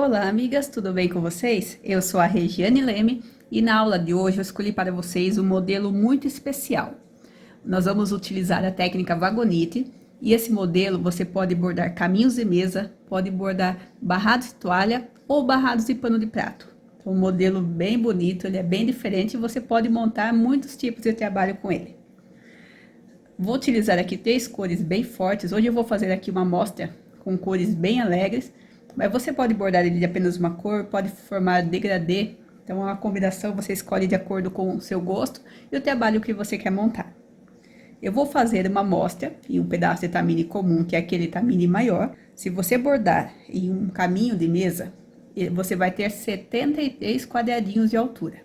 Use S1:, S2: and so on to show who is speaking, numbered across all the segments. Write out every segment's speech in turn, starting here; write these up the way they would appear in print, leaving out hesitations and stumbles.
S1: Olá, amigas, tudo bem com vocês? Eu sou a Regiane Leme e na aula de hoje eu escolhi para vocês um modelo muito especial. Nós vamos utilizar a técnica Vagonite e esse modelo você pode bordar caminhos de mesa, pode bordar barrados de toalha ou barrados de pano de prato. Então, um modelo bem bonito, ele é bem diferente e você pode montar muitos tipos de trabalho com ele. Vou utilizar aqui 3 cores bem fortes. Hoje eu vou fazer aqui uma amostra com cores bem alegres. Mas você pode bordar ele de apenas uma cor, pode formar degradê. Então, a combinação você escolhe de acordo com o seu gosto e o trabalho que você quer montar. Eu vou fazer uma amostra em um pedaço de tamine comum, que é aquele tamine maior. Se você bordar em um caminho de mesa, você vai ter 73 quadradinhos de altura.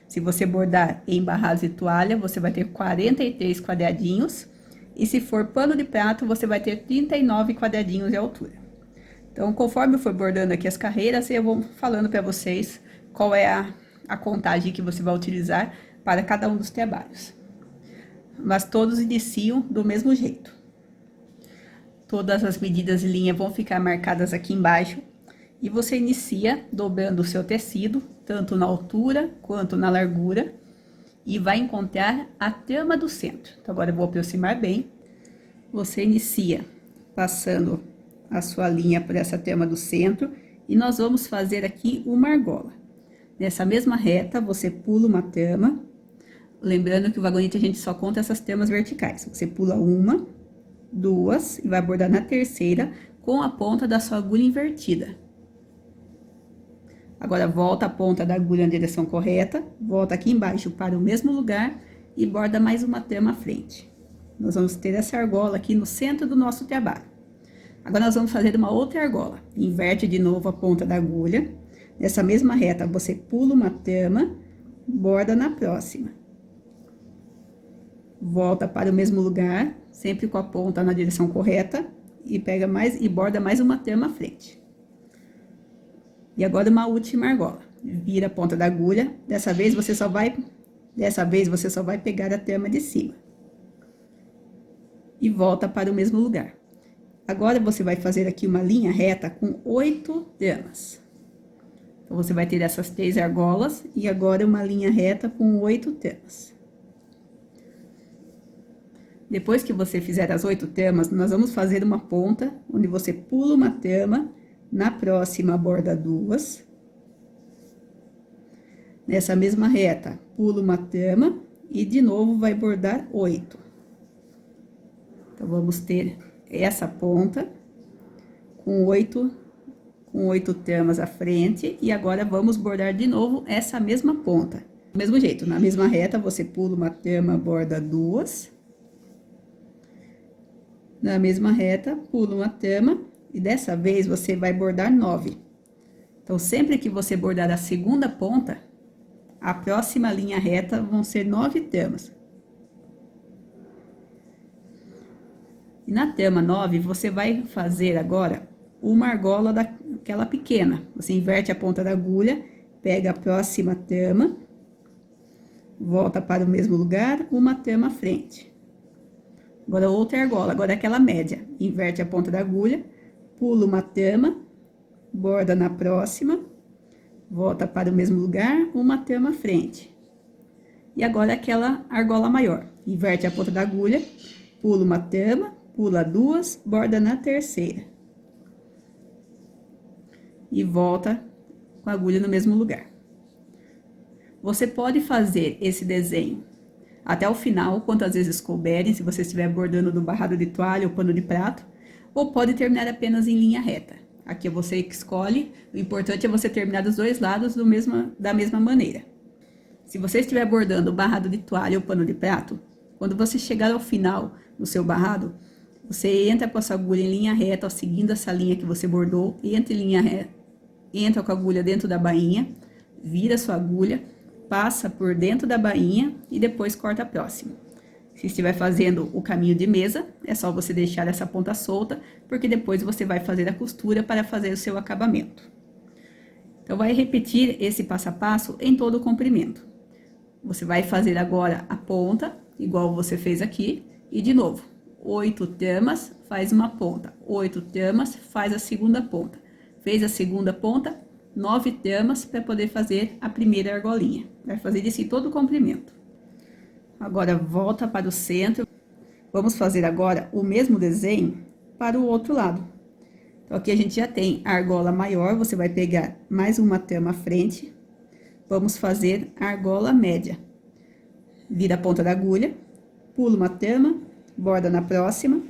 S1: Se você bordar em barrados de toalha, você vai ter 43 quadradinhos. E se for pano de prato, você vai ter 39 quadradinhos de altura. Então, conforme eu for bordando aqui as carreiras, eu vou falando para vocês qual é a contagem que você vai utilizar para cada um dos trabalhos. Mas todos iniciam do mesmo jeito. Todas as medidas de linha vão ficar marcadas aqui embaixo. E você inicia dobrando o seu tecido, tanto na altura quanto na largura. E vai encontrar a trama do centro. Então, agora eu vou aproximar bem. Você inicia passando a sua linha por essa trama do centro e nós vamos fazer aqui uma argola. Nessa mesma reta, você pula uma trama, lembrando que o vagonete a gente só conta essas tramas verticais. Você pula uma, duas e vai bordar na terceira com a ponta da sua agulha invertida. Agora, volta a ponta da agulha na direção correta, volta aqui embaixo para o mesmo lugar e borda mais uma trama à frente. Nós vamos ter essa argola aqui no centro do nosso trabalho. Agora, nós vamos fazer uma outra argola. Inverte de novo a ponta da agulha. Nessa mesma reta, você pula uma trama, borda na próxima. Volta para o mesmo lugar, sempre com a ponta na direção correta, e pega mais e borda mais uma trama à frente. E agora, uma última argola. Vira a ponta da agulha. Dessa vez, você só vai pegar a trama de cima. E volta para o mesmo lugar. Agora, você vai fazer aqui uma linha reta com 8 tramas. Então, você vai ter essas 3 argolas e agora uma linha reta com 8 tramas. Depois que você fizer as 8 tramas, nós vamos fazer uma ponta, onde você pula uma trama, na próxima borda 2. Nessa mesma reta, pula uma trama e de novo vai bordar 8. Então, vamos ter essa ponta com 8 tramas à frente e agora vamos bordar de novo essa mesma ponta. Do mesmo jeito, na mesma reta, você pula uma trama, borda 2. Na mesma reta, pula uma trama e dessa vez você vai bordar 9. Então, sempre que você bordar a segunda ponta, a próxima linha reta vão ser 9 tramas. E na trama 9, você vai fazer agora uma argola daquela pequena. Você inverte a ponta da agulha, pega a próxima trama, volta para o mesmo lugar, uma trama à frente. Agora, outra argola, agora aquela média. Inverte a ponta da agulha, pula uma trama, borda na próxima, volta para o mesmo lugar, uma trama à frente. E agora aquela argola maior. Inverte a ponta da agulha, pula uma trama, pula 2, borda na terceira. E volta com a agulha no mesmo lugar. Você pode fazer esse desenho até o final, quantas vezes couberem, se você estiver bordando do barrado de toalha ou pano de prato, ou pode terminar apenas em linha reta. Aqui é você que escolhe, o importante é você terminar dos dois lados da mesma maneira. Se você estiver bordando o barrado de toalha ou pano de prato, quando você chegar ao final do seu barrado, você entra com a sua agulha em linha reta, ó, seguindo essa linha que você bordou, entra com a agulha dentro da bainha, vira a sua agulha, passa por dentro da bainha e depois corta a próxima. Se estiver fazendo o caminho de mesa, é só você deixar essa ponta solta, porque depois você vai fazer a costura para fazer o seu acabamento. Então, vai repetir esse passo a passo em todo o comprimento. Você vai fazer agora a ponta, igual você fez aqui, e de novo. 8 tramas, faz uma ponta. 8 tramas, faz a segunda ponta. Fez a segunda ponta, 9 tramas para poder fazer a primeira argolinha. Vai fazer isso em todo o comprimento. Agora, volta para o centro. Vamos fazer agora o mesmo desenho para o outro lado. Então, aqui a gente já tem a argola maior, você vai pegar mais uma trama à frente. Vamos fazer a argola média. Vira a ponta da agulha, pula uma trama, borda na próxima.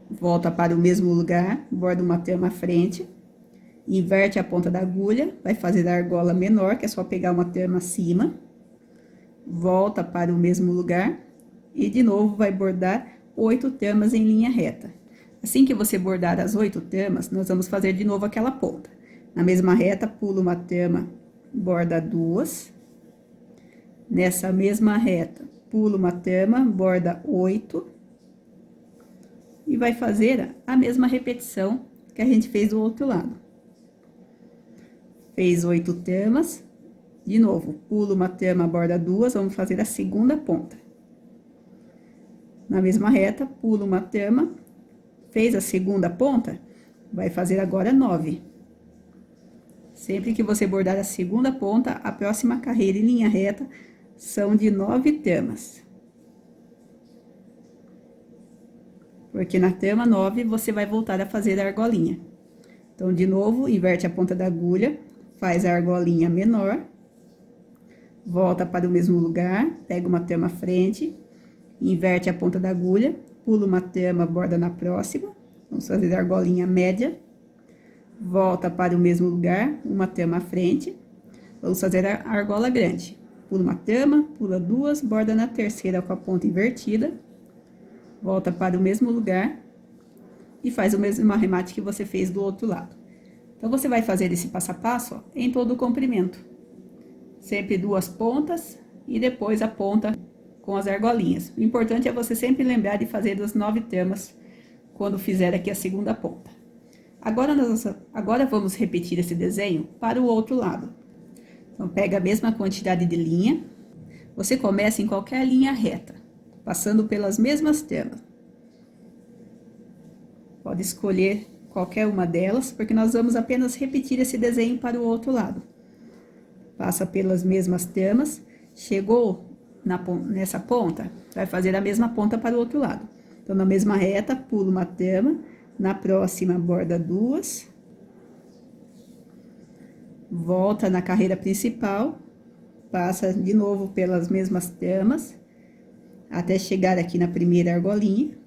S1: Volta para o mesmo lugar, borda uma trama à frente. Inverte a ponta da agulha, vai fazer a argola menor, que é só pegar uma trama acima. Volta para o mesmo lugar e de novo vai bordar 8 tramas em linha reta. Assim que você bordar as 8 tramas, nós vamos fazer de novo aquela ponta. Na mesma reta, pula uma trama, borda 2. Nessa mesma reta, pula uma trama, borda 8. E vai fazer a mesma repetição que a gente fez do outro lado. Fez 8 tramas. De novo, pula uma trama, borda 2, vamos fazer a segunda ponta. Na mesma reta, pula uma trama, fez a segunda ponta, vai fazer agora 9. Sempre que você bordar a segunda ponta, a próxima carreira em linha reta são de 9 tramas. Porque na trama 9, você vai voltar a fazer a argolinha. Então, de novo, inverte a ponta da agulha, faz a argolinha menor. Volta para o mesmo lugar, pega uma trama à frente, inverte a ponta da agulha, pula uma trama, borda na próxima, vamos fazer a argolinha média, volta para o mesmo lugar, uma trama à frente, vamos fazer a argola grande, pula uma trama, pula 2, borda na terceira com a ponta invertida, volta para o mesmo lugar e faz o mesmo arremate que você fez do outro lado. Então, você vai fazer esse passo a passo, ó, em todo o comprimento. Sempre 2 pontas e depois a ponta com as argolinhas. O importante é você sempre lembrar de fazer das 9 tramas quando fizer aqui a segunda ponta. Agora vamos repetir esse desenho para o outro lado. Então, pega a mesma quantidade de linha. Você começa em qualquer linha reta, passando pelas mesmas tramas. Pode escolher qualquer uma delas, porque nós vamos apenas repetir esse desenho para o outro lado. Passa pelas mesmas tramas, chegou nessa ponta, vai fazer a mesma ponta para o outro lado. Então, na mesma reta, pula uma trama, na próxima borda 2, volta na carreira principal, passa de novo pelas mesmas tramas, até chegar aqui na primeira argolinha.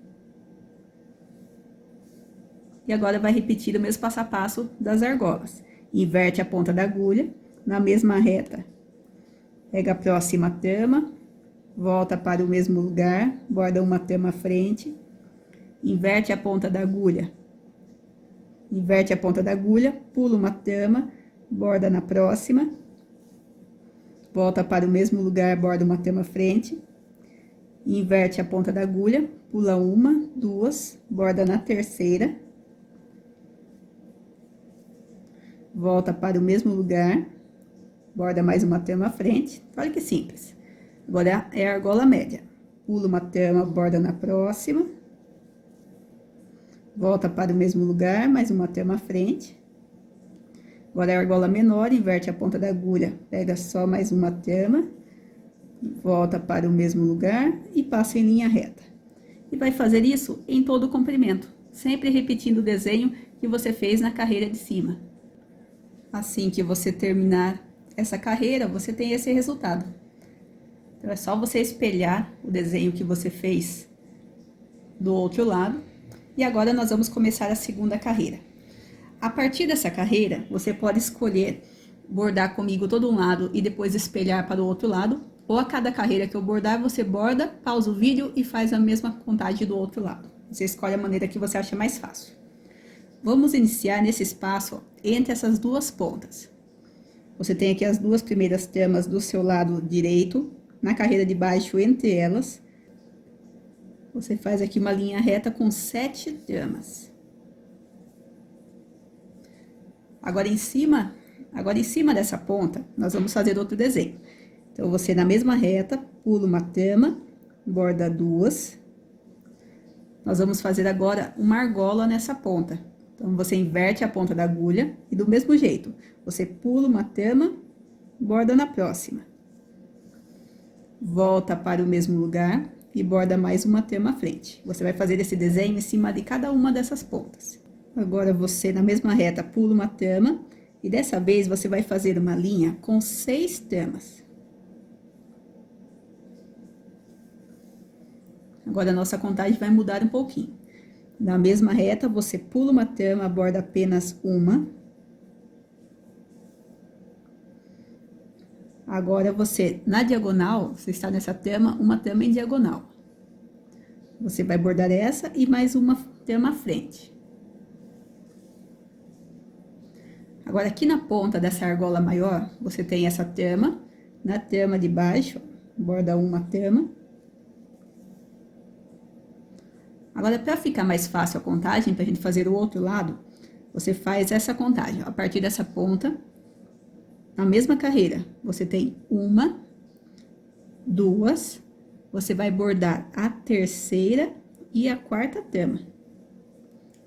S1: E agora vai repetir o mesmo passo a passo das argolas. Inverte a ponta da agulha. Na mesma reta, pega a próxima trama, volta para o mesmo lugar, borda uma trama à frente, inverte a ponta da agulha, pula uma trama, borda na próxima, volta para o mesmo lugar, borda uma trama à frente, inverte a ponta da agulha, pula 1, 2, borda na terceira, volta para o mesmo lugar, borda mais uma trama à frente. Olha que simples. Agora é a argola média. Pula uma trama, borda na próxima. Volta para o mesmo lugar, mais uma trama à frente. Agora é a argola menor, inverte a ponta da agulha, pega só mais uma trama. Volta para o mesmo lugar e passa em linha reta. E vai fazer isso em todo o comprimento, sempre repetindo o desenho que você fez na carreira de cima. Assim que você terminar essa carreira, você tem esse resultado. Então, é só você espelhar o desenho que você fez do outro lado. E agora, nós vamos começar a segunda carreira. A partir dessa carreira, você pode escolher bordar comigo todo um lado e depois espelhar para o outro lado. Ou a cada carreira que eu bordar, você borda, pausa o vídeo e faz a mesma contagem do outro lado. Você escolhe a maneira que você acha mais fácil. Vamos iniciar nesse espaço entre essas 2 pontas. Você tem aqui as 2 primeiras tramas do seu lado direito, na carreira de baixo entre elas. Você faz aqui uma linha reta com 7 tramas. Agora em cima dessa ponta, nós vamos fazer outro desenho. Então, você na mesma reta, pula uma trama, borda 2. Nós vamos fazer agora uma argola nessa ponta. Então, você inverte a ponta da agulha e do mesmo jeito, você pula uma tama, borda na próxima. Volta para o mesmo lugar e borda mais uma tama à frente. Você vai fazer esse desenho em cima de cada uma dessas pontas. Agora, você, na mesma reta, pula uma tama e dessa vez você vai fazer uma linha com 6 tamas. Agora, a nossa contagem vai mudar um pouquinho. Na mesma reta, você pula uma tama, borda apenas uma. Agora, você, na diagonal, você está nessa tama, uma tama em diagonal. Você vai bordar essa e mais uma tama à frente. Agora, aqui na ponta dessa argola maior, você tem essa tama. Na tama de baixo, borda uma tama. Agora, para ficar mais fácil a contagem, para a gente fazer o outro lado, você faz essa contagem. A partir dessa ponta, na mesma carreira, você tem uma, duas, você vai bordar a terceira e a quarta tama.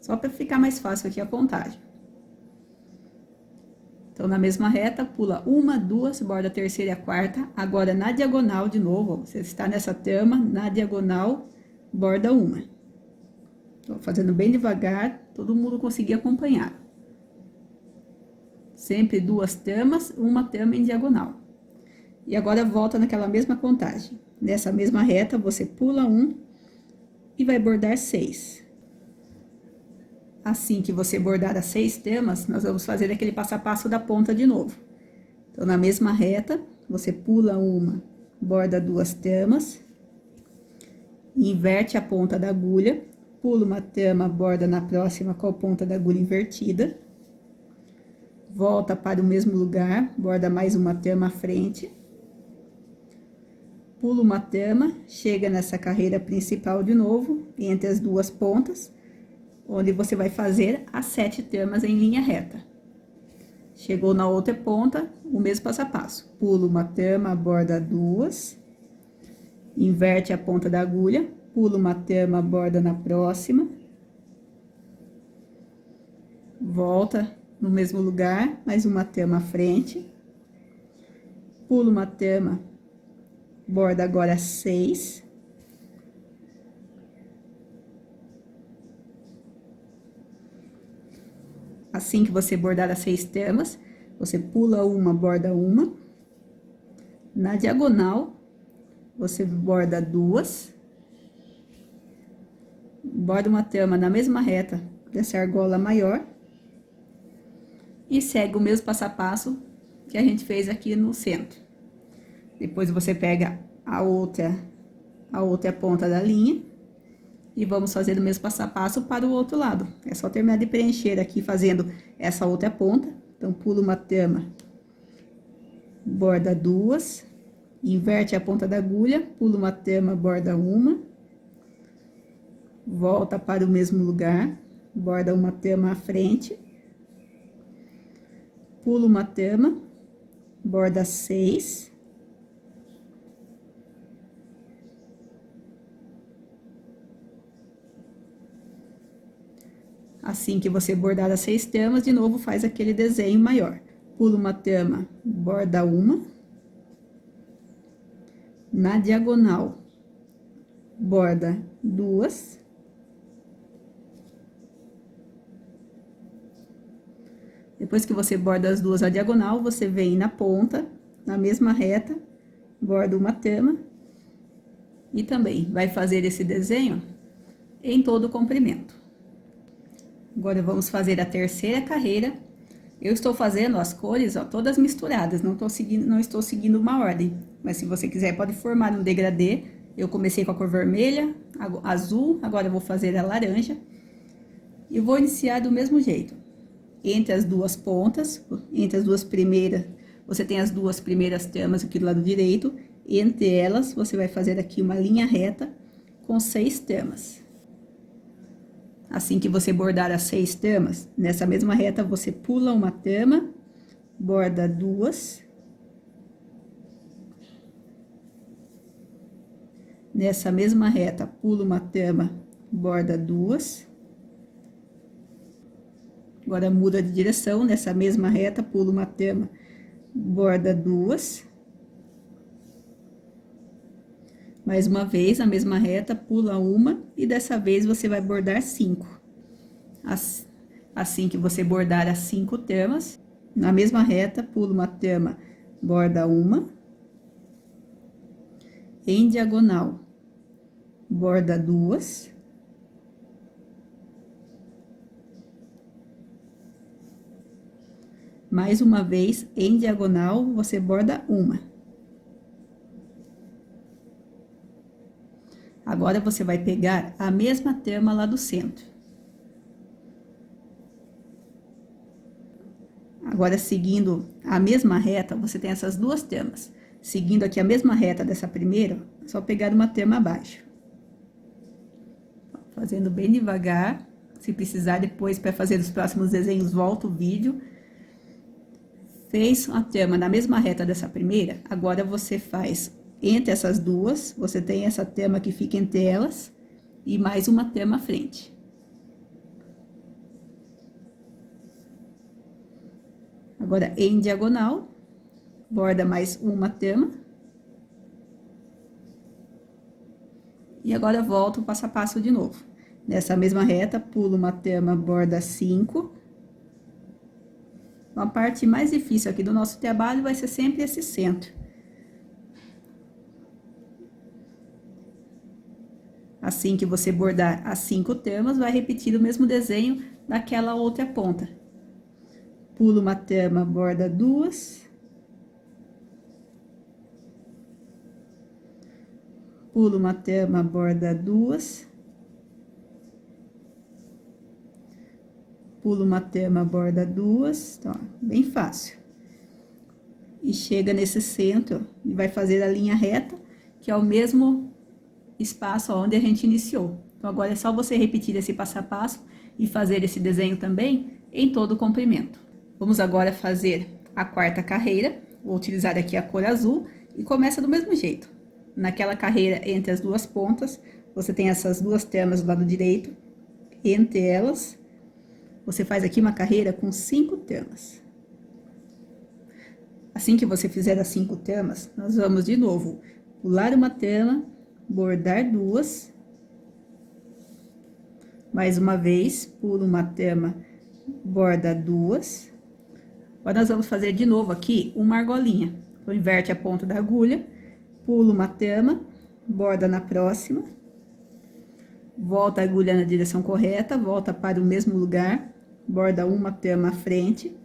S1: Só para ficar mais fácil aqui a contagem. Então, na mesma reta, pula uma, duas, borda a terceira e a quarta. Agora, na diagonal, de novo, você está nessa tama, na diagonal, borda uma. Tô fazendo bem devagar, todo mundo conseguir acompanhar. Sempre 2 tamas, uma tama em diagonal. E agora, volta naquela mesma contagem. Nessa mesma reta, você pula um e vai bordar 6. Assim que você bordar as 6 tamas, nós vamos fazer aquele passo a passo da ponta de novo. Então, na mesma reta, você pula uma, borda 2 tamas, inverte a ponta da agulha, pula uma tama, borda na próxima com a ponta da agulha invertida, volta para o mesmo lugar, borda mais uma tama à frente, pula uma tama, chega nessa carreira principal de novo, entre as duas pontas, onde você vai fazer as 7 tamas em linha reta. Chegou na outra ponta, o mesmo passo a passo. Pula uma tama, borda 2, inverte a ponta da agulha, pula uma tama, borda na próxima, volta no mesmo lugar, mais uma tama à frente, pula uma tama, borda agora 6, assim que você bordar as 6 tamas, você pula uma, borda uma, na diagonal, você borda 2, borda uma tama na mesma reta dessa argola maior e segue o mesmo passo a passo que a gente fez aqui no centro. Depois você pega a outra ponta da linha e vamos fazer o mesmo passo a passo para o outro lado. É só terminar de preencher aqui fazendo essa outra ponta. Então, pula uma tama, borda 2, inverte a ponta da agulha, pula uma tama, borda uma, volta para o mesmo lugar, borda uma tama à frente, pula uma tama, borda 6, assim que você bordar as 6 tamas, de novo faz aquele desenho maior. Pula uma tama, borda uma, na diagonal, borda 2, depois que você borda as 2 na diagonal, você vem na ponta, na mesma reta, borda uma tama e também vai fazer esse desenho em todo o comprimento. Agora, vamos fazer a terceira carreira. Eu estou fazendo as cores, ó, todas misturadas, não estou seguindo uma ordem. Mas se você quiser, pode formar um degradê. Eu comecei com a cor vermelha, azul, agora eu vou fazer a laranja. E vou iniciar do mesmo jeito. Entre as duas pontas, entre as duas primeiras, você tem as 2 primeiras tamas aqui do lado direito. Entre elas, você vai fazer aqui uma linha reta com 6 tamas. Assim que você bordar as 6 tamas, nessa mesma reta, você pula uma tama, borda 2. Nessa mesma reta, pula uma tama, borda 2. Agora muda de direção, nessa mesma reta, pula uma tama, borda 2. Mais uma vez, na mesma reta, pula uma e dessa vez você vai bordar 5. Assim que você bordar as 5 tamas, na mesma reta, pula uma tama, borda uma, em diagonal, borda 2, mais uma vez, em diagonal, você borda uma. Agora, você vai pegar a mesma tama lá do centro. Agora, seguindo a mesma reta, você tem essas duas tamas. Seguindo aqui a mesma reta dessa primeira, é só pegar uma tama abaixo. Fazendo bem devagar. Se precisar depois, para fazer os próximos desenhos, volta o vídeo. Fez a tama na mesma reta dessa primeira, agora você faz entre essas duas, você tem essa tama que fica entre elas, e mais uma tama à frente. Agora, em diagonal, borda mais uma tama. E agora, volta o passo a passo de novo. Nessa mesma reta, pulo uma tama, borda 5. A parte mais difícil aqui do nosso trabalho vai ser sempre esse centro. Assim que você bordar as 5 tamas, vai repetir o mesmo desenho daquela outra ponta. Pulo uma tama, borda 2. Pulo uma tama, borda 2. Pulo uma tama, borda 2. Então, ó, bem fácil. E chega nesse centro e vai fazer a linha reta, que é o mesmo espaço onde a gente iniciou. Então, agora é só você repetir esse passo a passo e fazer esse desenho também em todo o comprimento. Vamos agora fazer a quarta carreira. Vou utilizar aqui a cor azul e começa do mesmo jeito. Naquela carreira entre as duas pontas, você tem essas duas tamas do lado direito. Entre elas, você faz aqui uma carreira com 5 tamas. Assim que você fizer as 5 tamas, nós vamos de novo pular uma tama, bordar 2. Mais uma vez, pulo uma tama, borda 2. Agora, nós vamos fazer de novo aqui uma argolinha. Então, inverte a ponta da agulha, pulo uma tama, borda na próxima. Volta a agulha na direção correta, volta para o mesmo lugar, borda uma tama à frente.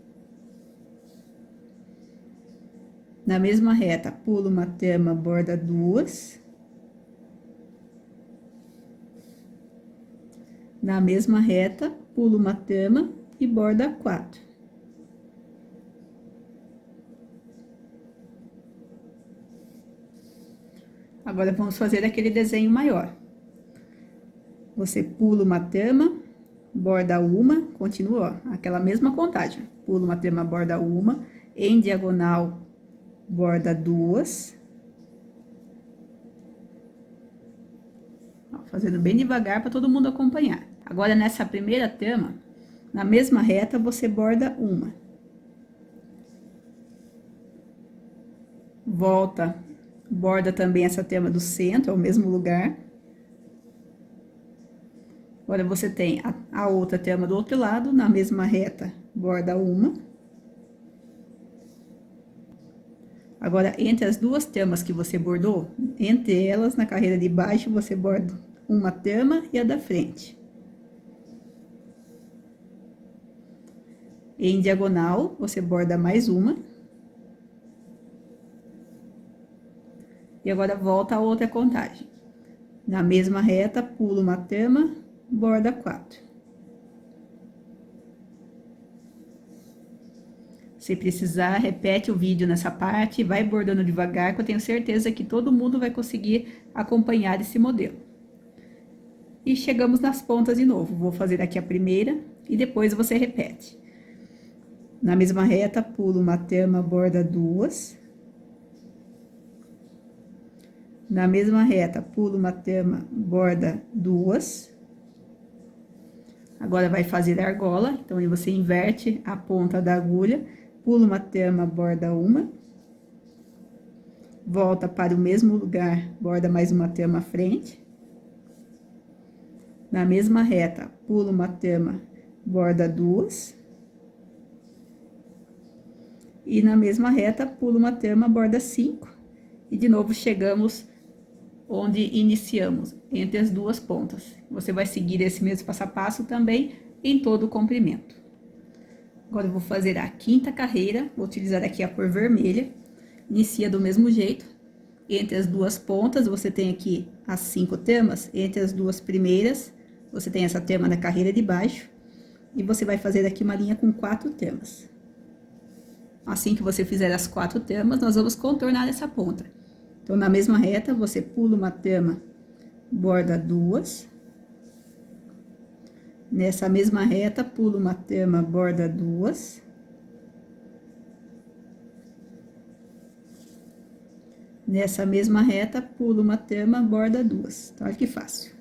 S1: Na mesma reta, pulo uma tama, borda 2. Na mesma reta, pulo uma tama e borda 4. Agora, vamos fazer aquele desenho maior. Você pula uma tama, borda uma, continua, ó, aquela mesma contagem. Pula uma tama, borda uma, em diagonal, borda 2. Ó, fazendo bem devagar para todo mundo acompanhar. Agora, nessa primeira tama, na mesma reta, você borda uma. Volta, borda também essa tama do centro, ao mesmo lugar. Agora, você tem a outra tama do outro lado, na mesma reta, borda uma. Agora, entre as duas tamas que você bordou, entre elas, na carreira de baixo, você borda uma tama e a da frente. Em diagonal, você borda mais uma. E agora, volta a outra contagem. Na mesma reta, pula uma tama, borda 4. Se precisar, repete o vídeo nessa parte, vai bordando devagar, que eu tenho certeza que todo mundo vai conseguir acompanhar esse modelo. E chegamos nas pontas de novo. Vou fazer aqui a primeira e depois você repete. Na mesma reta, pulo uma tama, borda 2. Na mesma reta, pulo uma tama, borda 2. Agora vai fazer a argola, então aí você inverte a ponta da agulha, pula uma trama, borda uma, volta para o mesmo lugar, borda mais uma trama à frente. Na mesma reta, pula uma trama, borda duas. E na mesma reta, pula uma trama, borda 5. E de novo chegamos onde iniciamos, entre as duas pontas. Você vai seguir esse mesmo passo a passo também em todo o comprimento. Agora eu vou fazer a quinta carreira, vou utilizar aqui a cor vermelha. Inicia do mesmo jeito. Entre as duas pontas, você tem aqui as 5 tramas. Entre as duas primeiras, você tem essa trama na carreira de baixo. E você vai fazer aqui uma linha com 4 tramas. Assim que você fizer as 4 tramas, nós vamos contornar essa ponta. Então, na mesma reta, você pula uma trama, borda duas. Nessa mesma reta, pula uma trama, borda duas. Nessa mesma reta, pula uma trama, borda duas. Então, olha que fácil.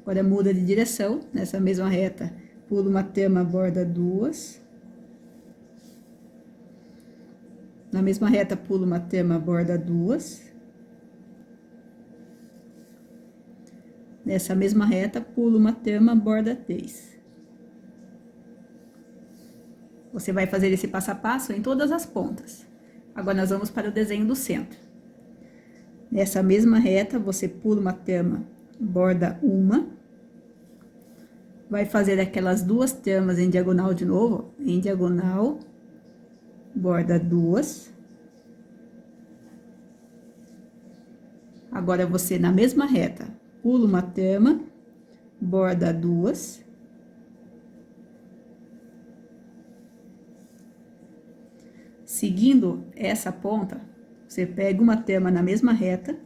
S1: Agora, muda de direção. Nessa mesma reta, pula uma trama, borda duas. Na mesma reta, pula uma trama, borda duas. Nessa mesma reta, pula uma trama, borda 3. Você vai fazer esse passo a passo em todas as pontas. Agora, nós vamos para o desenho do centro. Nessa mesma reta, você pula uma trama, borda uma. Vai fazer aquelas duas tramas em diagonal de novo, em diagonal, borda duas. Agora, você, na mesma reta, pula uma trama, borda duas. Seguindo essa ponta, você pega uma trama na mesma reta.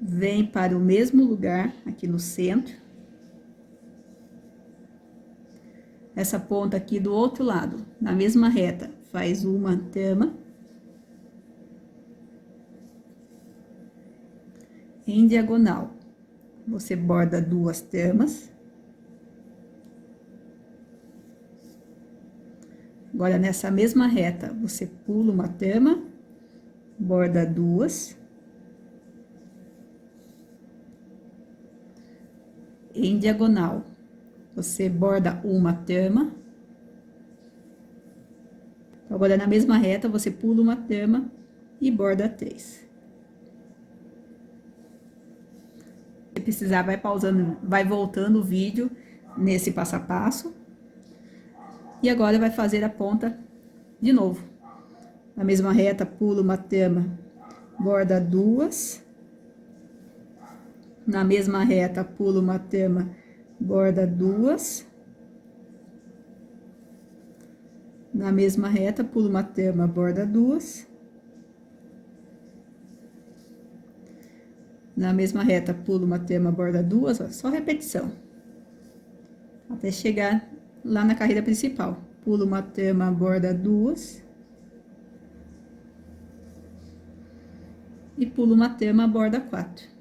S1: Vem para o mesmo lugar, aqui no centro. Essa ponta aqui do outro lado, na mesma reta, faz uma trama. Em diagonal, você borda duas tramas. Agora, nessa mesma reta, você pula uma trama, borda duas. Em diagonal, você borda uma trama. Agora, na mesma reta, você pula uma trama e borda 3. Se precisar, vai pausando, vai voltando o vídeo nesse passo a passo. E agora, vai fazer a ponta de novo. Na mesma reta, pula uma trama, borda duas. Na mesma reta, pula uma trama, borda duas. Na mesma reta, pula uma trama, borda duas. Na mesma reta, pula uma trama, borda duas, ó, só repetição. Até chegar lá na carreira principal. Pula uma trama, borda duas. E pula uma trama, borda 4.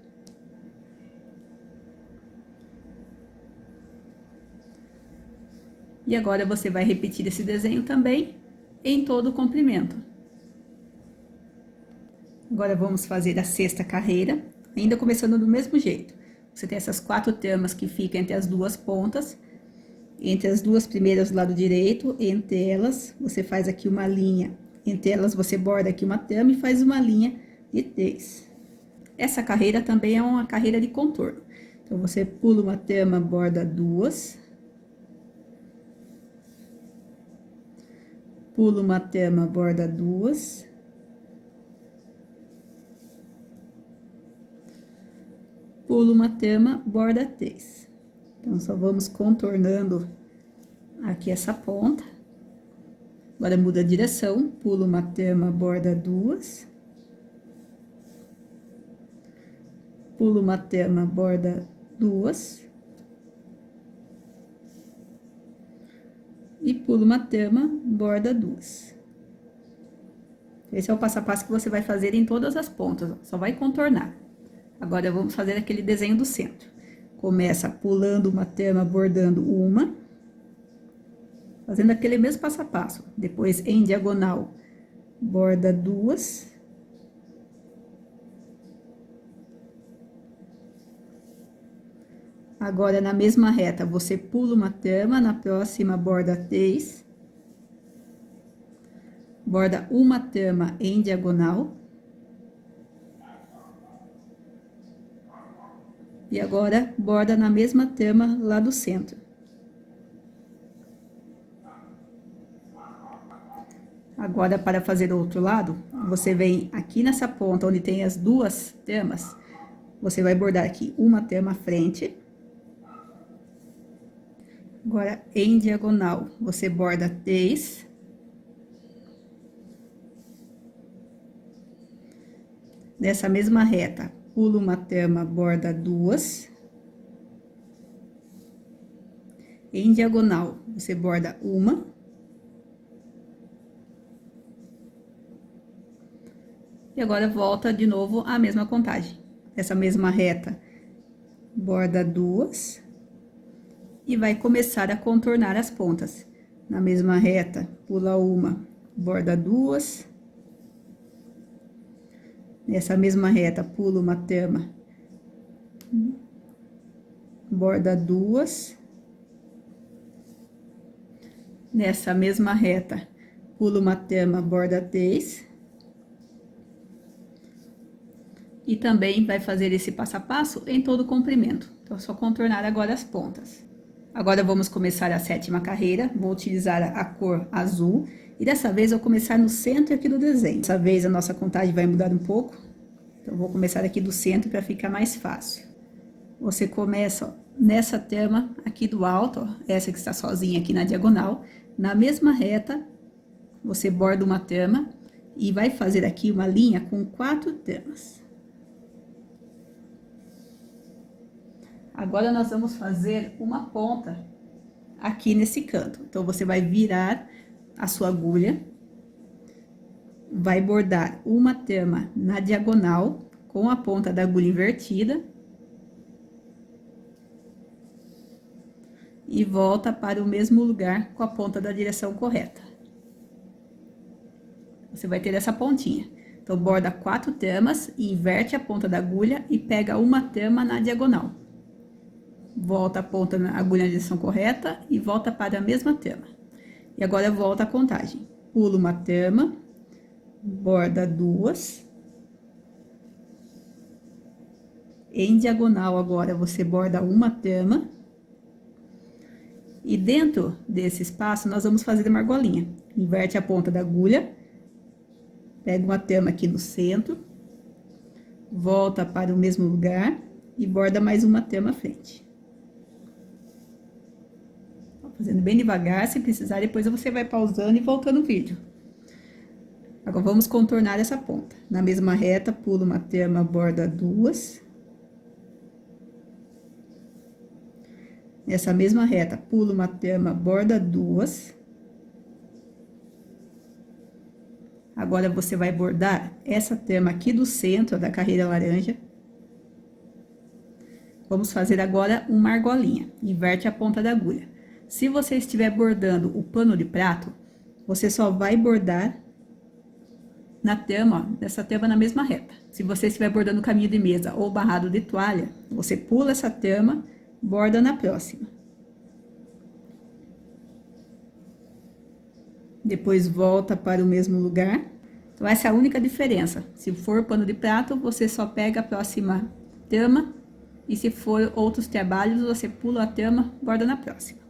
S1: E agora, você vai repetir esse desenho também em todo o comprimento. Agora, vamos fazer a sexta carreira, ainda começando do mesmo jeito. Você tem essas 4 tramas que ficam entre as duas pontas, entre as duas primeiras do lado direito, entre elas, você faz aqui uma linha. Entre elas, você borda aqui uma trama e faz uma linha de 3. Essa carreira também é uma carreira de contorno. Então, você pula uma trama, borda duas. Pula uma trama, borda duas. Pula uma trama, borda 3. Então, só vamos contornando aqui essa ponta. Agora, muda a direção, pula uma trama, borda duas. Pula uma trama, borda duas. E pula uma trama, borda duas. Esse é o passo a passo que você vai fazer em todas as pontas, ó. Só vai contornar. Agora vamos fazer aquele desenho do centro. Começa pulando uma trama, bordando uma, fazendo aquele mesmo passo a passo. Depois, em diagonal, borda duas. Agora, na mesma reta, você pula uma trama, na próxima borda 3. Borda uma trama em diagonal. E agora, borda na mesma trama lá do centro. Agora, para fazer o outro lado, você vem aqui nessa ponta onde tem as duas tramas, você vai bordar aqui uma trama à frente. Agora, em diagonal, você borda 3. Nessa mesma reta, pula uma trama, borda duas. Em diagonal, você borda uma. E agora, volta de novo a mesma contagem. Essa mesma reta, borda duas. E vai começar a contornar as pontas. Na mesma reta, pula uma, borda duas. Nessa mesma reta, pula uma trama, borda duas. Nessa mesma reta, pula uma trama, borda 3. E também vai fazer esse passo a passo em todo o comprimento. Então, é só contornar agora as pontas. Agora, vamos começar a 7ª carreira. Vou utilizar a cor azul. E dessa vez, eu vou começar no centro aqui do desenho. Dessa vez, a nossa contagem vai mudar um pouco. Então, vou começar aqui do centro para ficar mais fácil. Você começa, ó, nessa trama aqui do alto, ó, essa que está sozinha aqui na diagonal. Na mesma reta, você borda uma trama e vai fazer aqui uma linha com 4 tramas. Agora, nós vamos fazer uma ponta aqui nesse canto. Então, você vai virar a sua agulha, vai bordar uma trama na diagonal com a ponta da agulha invertida. E volta para o mesmo lugar com a ponta da direção correta. Você vai ter essa pontinha. Então, borda 4 tramas, inverte a ponta da agulha e pega uma trama na diagonal. Volta a ponta na agulha na direção correta e volta para a mesma trama. E agora, volta a contagem. Pula uma trama, borda duas. Em diagonal, agora, você borda uma trama. E dentro desse espaço, nós vamos fazer uma argolinha. Inverte a ponta da agulha, pega uma trama aqui no centro, volta para o mesmo lugar e borda mais uma trama à frente. Fazendo bem devagar, se precisar, depois você vai pausando e voltando o vídeo. Agora, vamos contornar essa ponta. Na mesma reta, pula uma trama, borda duas. Nessa mesma reta, pula uma trama, borda duas. Agora, você vai bordar essa trama aqui do centro da carreira laranja. Vamos fazer agora uma argolinha. Inverte a ponta da agulha. Se você estiver bordando o pano de prato, você só vai bordar na trama, ó, dessa trama na mesma reta. Se você estiver bordando caminho de mesa ou barrado de toalha, você pula essa trama, borda na próxima. Depois volta para o mesmo lugar. Então, essa é a única diferença. Se for pano de prato, você só pega a próxima trama. E se for outros trabalhos, você pula a trama, borda na próxima.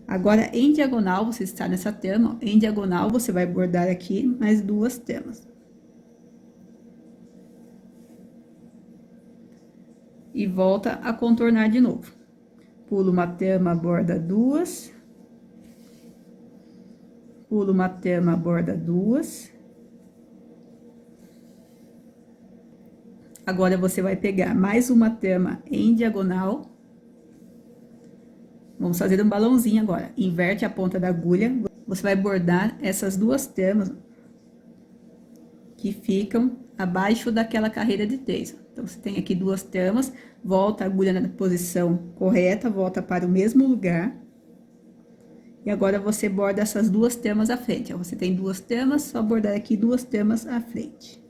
S1: Agora, em diagonal, você está nessa trama, em diagonal, você vai bordar aqui mais 2 tramas. E volta a contornar de novo. Pula uma trama, borda 2. Pula uma trama, borda 2. Agora, você vai pegar mais uma trama em diagonal. Vamos fazer um balãozinho agora. Inverte a ponta da agulha. Você vai bordar essas 2 tramas que ficam abaixo daquela carreira de 3. Então, você tem aqui 2 tramas, volta a agulha na posição correta, volta para o mesmo lugar. E agora você borda essas 2 tramas à frente. Ó, você tem 2 tramas, só bordar aqui 2 tramas à frente.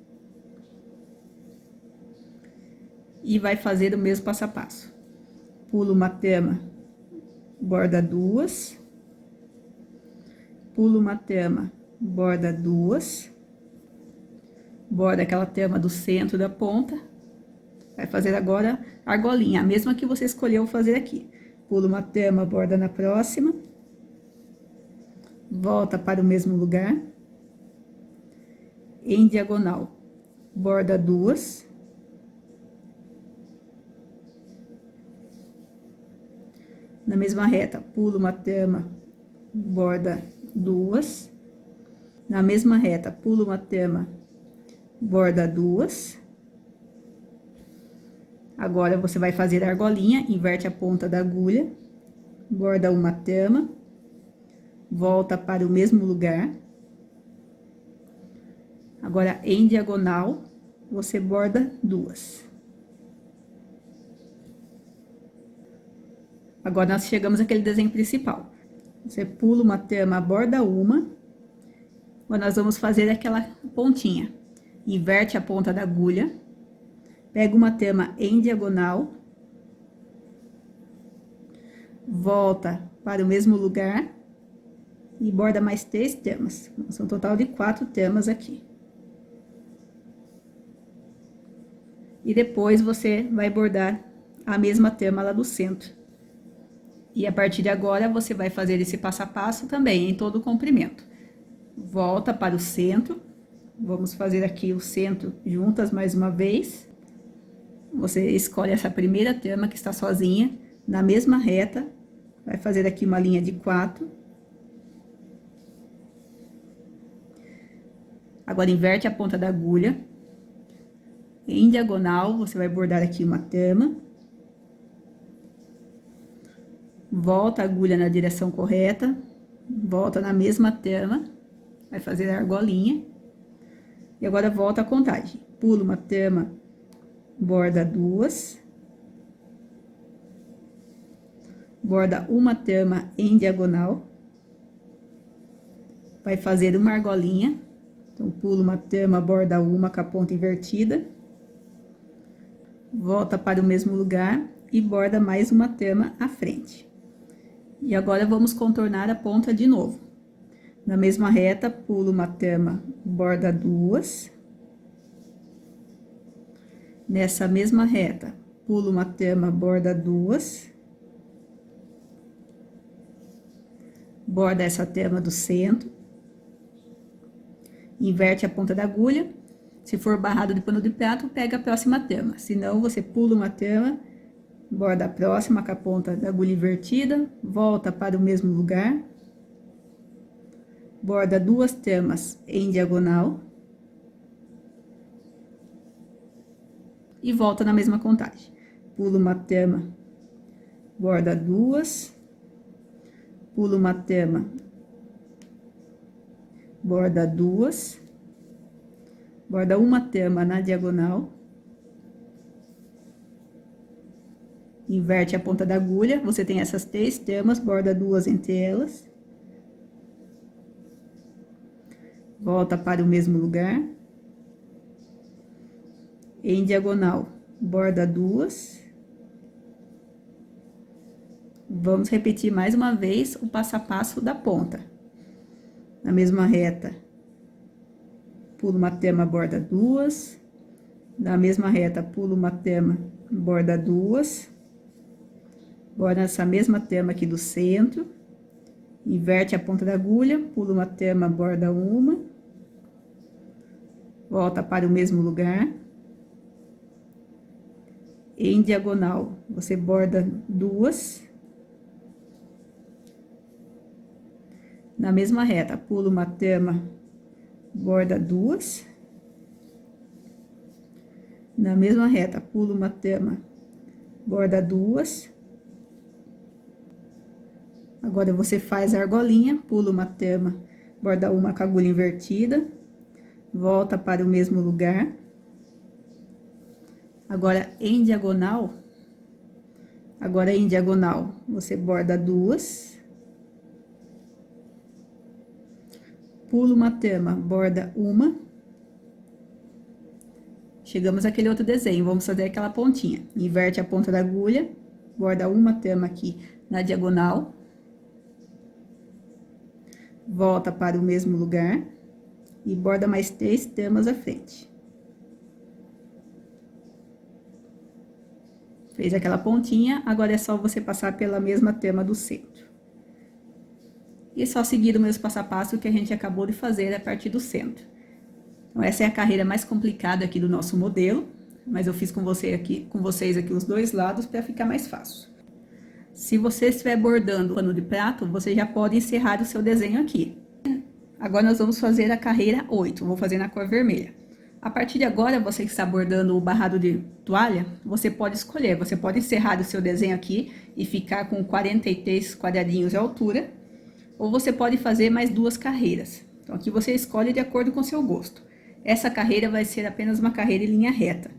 S1: E vai fazer o mesmo passo a passo. Pula uma trama, borda 2. Pula uma trama, borda 2. Borda aquela trama do centro da ponta. Vai fazer agora a argolinha, a mesma que você escolheu fazer aqui. Pula uma trama, borda na próxima. Volta para o mesmo lugar. Em diagonal, borda 2. Na mesma reta, pula uma trama, borda 2. Na mesma reta, pula uma trama, borda 2. Agora, você vai fazer a argolinha, inverte a ponta da agulha, borda uma trama, volta para o mesmo lugar. Agora, em diagonal, você borda 2. Agora, nós chegamos àquele desenho principal. Você pula uma trama, borda uma. Agora, nós vamos fazer aquela pontinha. Inverte a ponta da agulha. Pega uma trama em diagonal. Volta para o mesmo lugar. E borda mais 3 tramas. São um total de 4 tramas aqui. E depois, você vai bordar a mesma trama lá do centro. E a partir de agora, você vai fazer esse passo a passo também, em todo o comprimento. Volta para o centro. Vamos fazer aqui o centro juntas mais uma vez. Você escolhe essa primeira trama que está sozinha, na mesma reta. Vai fazer aqui uma linha de 4. Agora, inverte a ponta da agulha. Em diagonal, você vai bordar aqui uma trama. Volta a agulha na direção correta, volta na mesma trama, vai fazer a argolinha. E agora, volta a contagem. Pula uma trama, borda 2. Borda uma trama em diagonal. Vai fazer uma argolinha. Então, pula uma trama, borda uma com a ponta invertida. Volta para o mesmo lugar e borda mais uma trama à frente. E agora, vamos contornar a ponta de novo. Na mesma reta, pula uma trama, borda 2. Nessa mesma reta, pula uma trama, borda 2. Borda essa trama do centro. Inverte a ponta da agulha. Se for barrado de pano de prato, pega a próxima trama. Se não, você pula uma trama, borda a próxima com a ponta da agulha invertida, volta para o mesmo lugar, borda 2 tramas em diagonal e volta na mesma contagem. Pula uma trama, borda 2, pula uma trama, borda 2, borda uma trama na diagonal. Inverte a ponta da agulha, você tem essas 3 tramas, borda 2 entre elas. Volta para o mesmo lugar. Em diagonal, borda 2. Vamos repetir mais uma vez o passo a passo da ponta. Na mesma reta, pula uma trama, borda 2. Na mesma reta, pula uma trama, borda 2. Borda essa mesma trama aqui do centro. Inverte a ponta da agulha, pula uma trama, borda uma. Volta para o mesmo lugar. Em diagonal, você borda 2. Na mesma reta, pula uma trama, borda 2. Na mesma reta, pula uma trama, borda 2. Agora, você faz a argolinha, pula uma trama, borda uma com a agulha invertida, volta para o mesmo lugar. Agora, em diagonal, você borda 2. Pula uma tama, borda 1. Chegamos àquele outro desenho, vamos fazer aquela pontinha. Inverte a ponta da agulha, borda uma tama aqui na diagonal. Volta para o mesmo lugar e borda mais 3 tamas à frente. Fez aquela pontinha, agora é só você passar pela mesma tama do centro. E só seguir o mesmo passo a passo que a gente acabou de fazer a partir do centro. Então, essa é a carreira mais complicada aqui do nosso modelo, mas eu fiz com vocês aqui os dois lados para ficar mais fácil. Se você estiver bordando pano de prato, você já pode encerrar o seu desenho aqui. Agora nós vamos fazer a carreira 8, vou fazer na cor vermelha. A partir de agora, você que está bordando o barrado de toalha, você pode escolher, você pode encerrar o seu desenho aqui e ficar com 43 quadradinhos de altura, ou você pode fazer mais 2 carreiras. Então, aqui você escolhe de acordo com o seu gosto. Essa carreira vai ser apenas uma carreira em linha reta.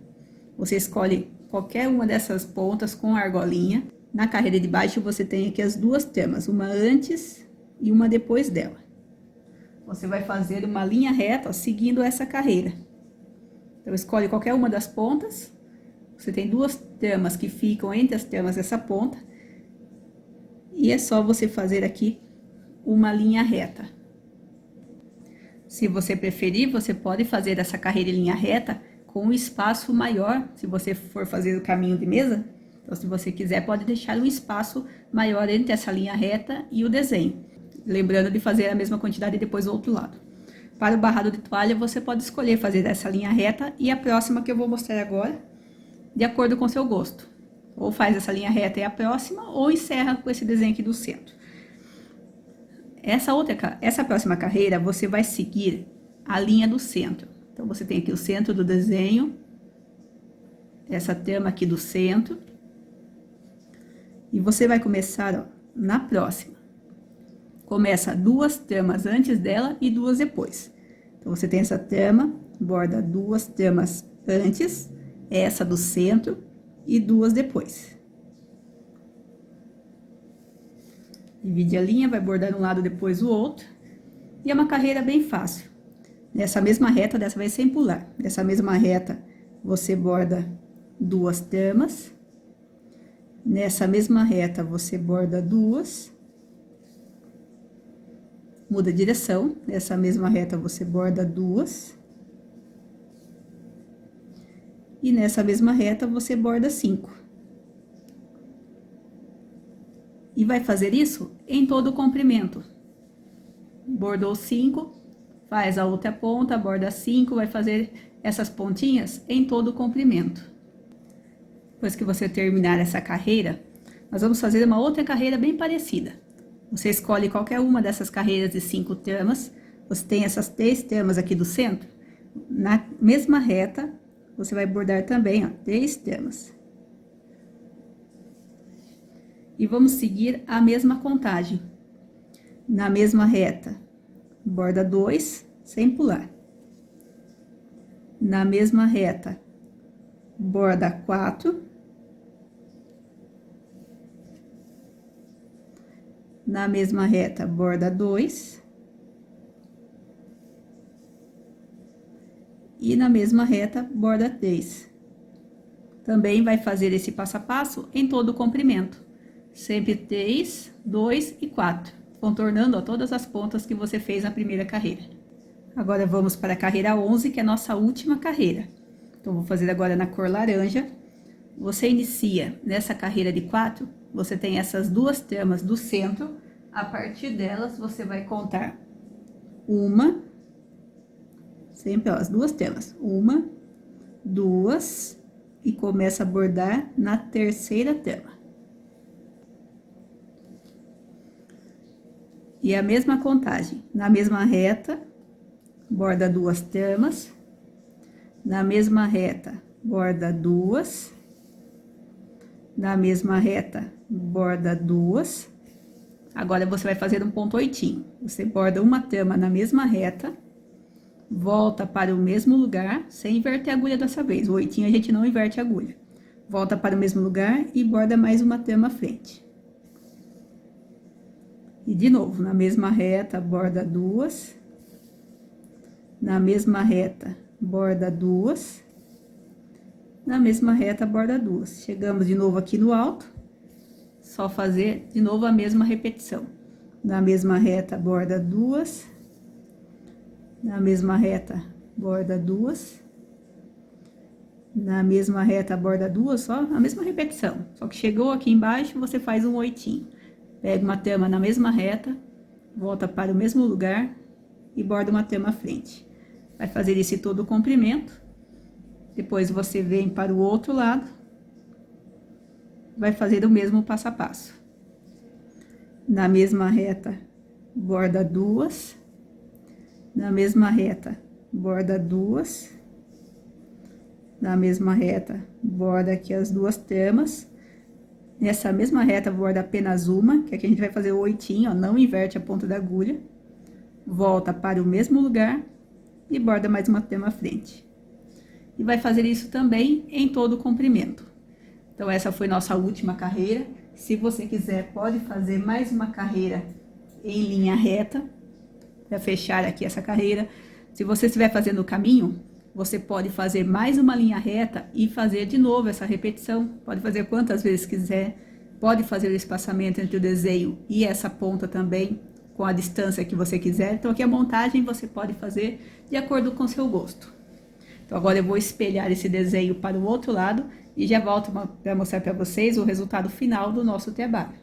S1: Você escolhe qualquer uma dessas pontas com a argolinha. Na carreira de baixo, você tem aqui as 2 tamas, uma antes e uma depois dela. Você vai fazer uma linha reta, ó, seguindo essa carreira. Então, escolhe qualquer uma das pontas. Você tem 2 tamas que ficam entre as tamas dessa ponta. E é só você fazer aqui uma linha reta. Se você preferir, você pode fazer essa carreira em linha reta com um espaço maior, se você for fazer o caminho de mesa. Então, se você quiser, pode deixar um espaço maior entre essa linha reta e o desenho. Lembrando de fazer a mesma quantidade depois do outro lado. Para o barrado de toalha, você pode escolher fazer essa linha reta e a próxima que eu vou mostrar agora, de acordo com o seu gosto. Ou faz essa linha reta e a próxima, ou encerra com esse desenho aqui do centro. Essa próxima carreira, você vai seguir a linha do centro. Então, você tem aqui o centro do desenho, essa tama aqui do centro. E você vai começar, ó, na próxima. Começa 2 tamas antes dela e 2 depois. Então, você tem essa tama, borda 2 tamas antes, essa do centro e 2 depois. Divide a linha, vai bordar um lado, depois o outro. E é uma carreira bem fácil. Nessa mesma reta, dessa vez sem pular. Nessa mesma reta, você borda 2 tamas. Nessa mesma reta, você borda 2. Muda a direção. Nessa mesma reta, você borda 2. E nessa mesma reta, você borda 5. E vai fazer isso em todo o comprimento. Bordou 5, faz a outra ponta, borda 5, vai fazer essas pontinhas em todo o comprimento. Depois que você terminar essa carreira, nós vamos fazer uma outra carreira bem parecida. Você escolhe qualquer uma dessas carreiras de 5 tamas, você tem essas 3 tamas aqui do centro. Na mesma reta, você vai bordar também, ó, 3 tamas. E vamos seguir a mesma contagem. Na mesma reta, borda 2, sem pular. Na mesma reta, borda 4. Na mesma reta, borda 2. E na mesma reta, borda 3. Também vai fazer esse passo a passo em todo o comprimento. Sempre 3, 2 e 4, contornando, ó, todas as pontas que você fez na primeira carreira. Agora, vamos para a carreira 11, que é a nossa última carreira. Então, vou fazer agora na cor laranja. Você inicia nessa carreira de 4, você tem essas 2 tamas do centro. A partir delas, você vai contar uma, sempre, ó, as 2 tamas. 1, 2, e começa a bordar na terceira tama. E a mesma contagem, na mesma reta, borda 2 tamas, na mesma reta, borda 2, na mesma reta, borda 2. Agora, você vai fazer um ponto oitinho. Você borda uma tama na mesma reta, volta para o mesmo lugar, sem inverter a agulha dessa vez. O 8 a gente não inverte a agulha. Volta para o mesmo lugar e borda mais uma trama à frente. E de novo, na mesma reta, borda 2. Na mesma reta, borda 2. Na mesma reta, borda 2. Chegamos de novo aqui no alto, só fazer de novo a mesma repetição. Na mesma reta, borda 2. Na mesma reta, borda 2. Na mesma reta, borda 2, só a mesma repetição. Só que chegou aqui embaixo, você faz um 8. Pega uma trama na mesma reta, volta para o mesmo lugar e borda uma trama à frente. Vai fazer isso em todo o comprimento. Depois você vem para o outro lado. Vai fazer o mesmo passo a passo. Na mesma reta, borda 2. Na mesma reta, borda 2. Na mesma reta, borda aqui as 2 tramas. Nessa mesma reta, borda apenas uma, que aqui a gente vai fazer o 8, ó, não inverte a ponta da agulha. Volta para o mesmo lugar e borda mais uma trama à frente. E vai fazer isso também em todo o comprimento. Então, essa foi nossa última carreira. Se você quiser, pode fazer mais uma carreira em linha reta, para fechar aqui essa carreira. Se você estiver fazendo o caminho, você pode fazer mais uma linha reta e fazer de novo essa repetição. Pode fazer quantas vezes quiser. Pode fazer o espaçamento entre o desenho e essa ponta também, com a distância que você quiser. Então, aqui a montagem você pode fazer de acordo com o seu gosto. Então, agora eu vou espelhar esse desenho para o outro lado e já volto para mostrar para vocês o resultado final do nosso trabalho.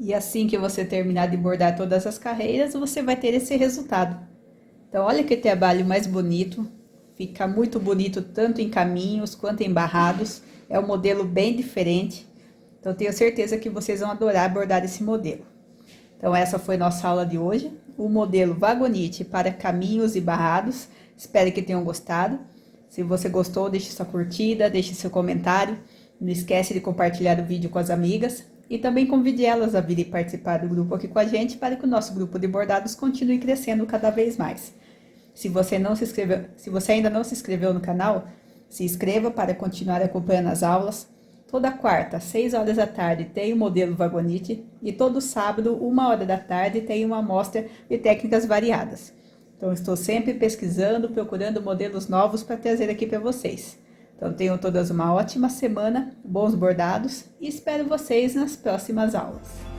S1: E assim que você terminar de bordar todas as carreiras, você vai ter esse resultado. Então, olha que trabalho mais bonito. Fica muito bonito tanto em caminhos quanto em barrados. É um modelo bem diferente. Então, tenho certeza que vocês vão adorar bordar esse modelo. Então, essa foi nossa aula de hoje. O modelo Vagonite para caminhos e barrados. Espero que tenham gostado. Se você gostou, deixe sua curtida, deixe seu comentário. Não esquece de compartilhar o vídeo com as amigas. E também convide elas a virem participar do grupo aqui com a gente, para que o nosso grupo de bordados continue crescendo cada vez mais. Se você ainda não se inscreveu no canal, se inscreva para continuar acompanhando as aulas. Toda quarta, às 6 horas da tarde, tem o modelo Vagonite. E todo sábado, 1 hora da tarde, tem uma amostra de técnicas variadas. Então, estou sempre pesquisando, procurando modelos novos para trazer aqui para vocês. Então, tenham todas uma ótima semana, bons bordados e espero vocês nas próximas aulas.